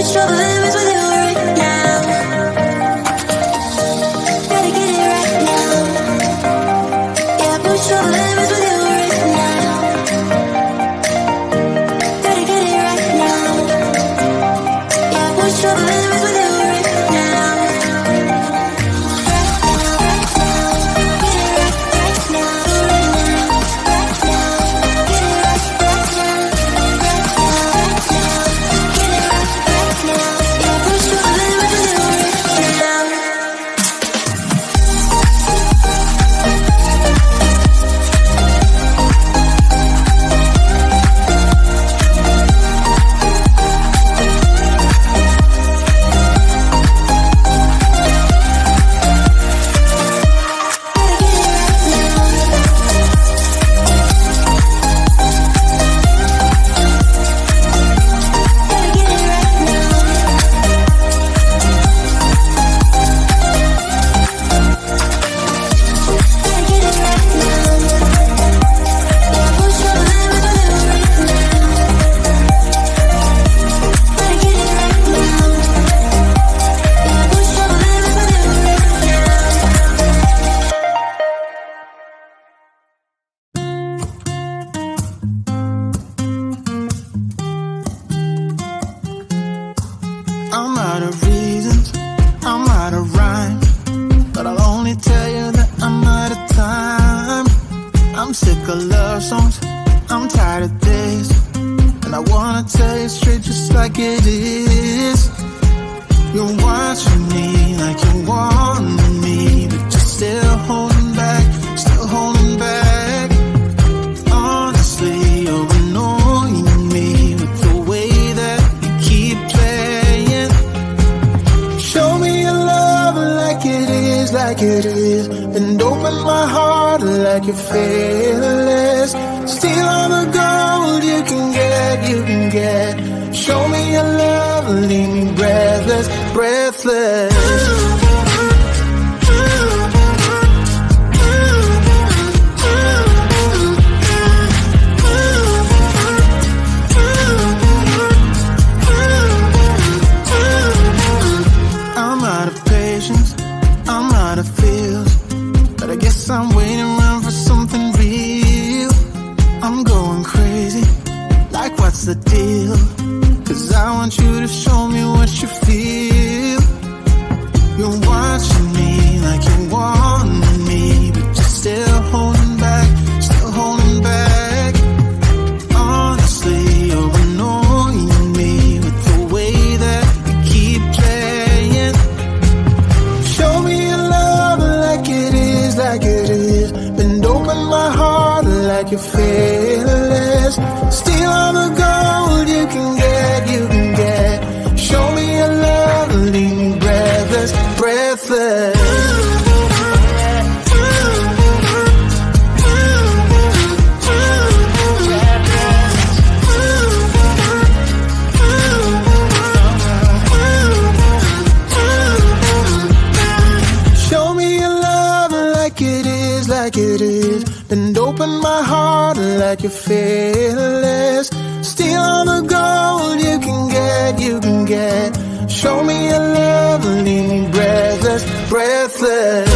push your limits with you right now. Gotta get it right now. Yeah, push your limits with you right now. Gotta get it right now. Yeah, push your limits with you right now. I'm out of reasons, I'm out of rhyme, but I'll only tell you that I'm out of time. I'm sick of love songs, I'm tired of this, and I wanna tell you straight just like it is. You're watching me like you want me, but you're still holding back, still holding back. Honestly, you're annoying me with the way that you keep playing. Show me your love like it is, and open my heart like you're fearless. Steal all the gold you can get. Show me your love, leave me breathless, breathless. I'm out of patience, I'm out of feels, but I guess I'm waiting around for something real. I'm going crazy, like what's the deal? 'Cause I want you to show me what you feel. You're watching me like you want me, but you're still holding back, still holding back. Honestly, you're annoying me with the way that you keep playing. Show me your love like it is, and open my heart like you're fearless. Steal all the gold you can get. Show me your love, leave me breathless, breathless. Show me your love like it is, and open my heart like you're fearless. Steal all the gold you can get. Show me your love, leave me breathless, breathless.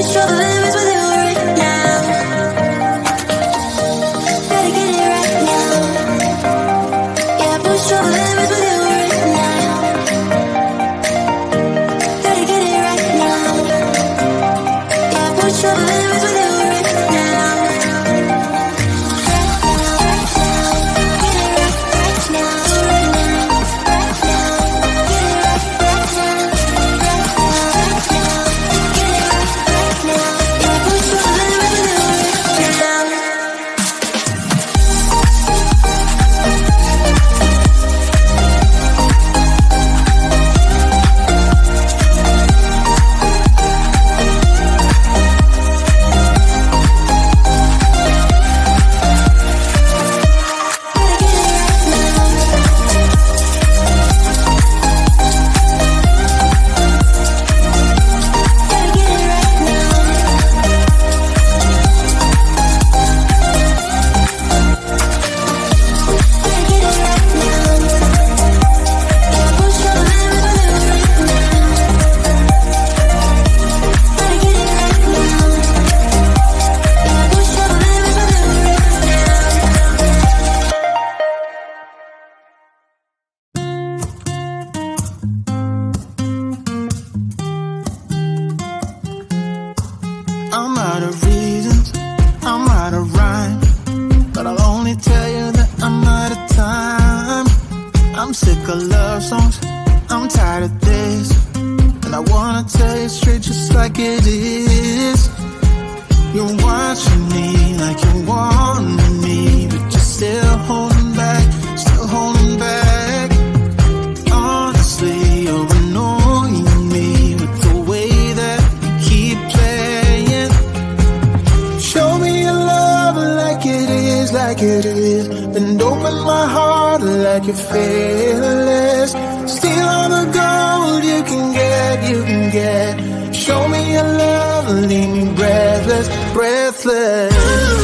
push all the limits with you right now. Gotta get it right now. Yeah, push all the limits with you right now. Gotta get it right now. Yeah, push all the limits with you right now. I'm out of reasons, I'm out of rhyme, but I'll only tell you that I'm out of time. I'm sick of love songs, I'm tired of this, and I wanna tell you straight just like it is. You're watching me like you want me, but you're still holding back, still holding back. Honestly, you're annoying me with the way that you keep playing. Show me your love like it is, like it is. Bend open my heart like you're fearless. Steal all the gold you can get, you can get. Show me your love, leave me breathless, breathless.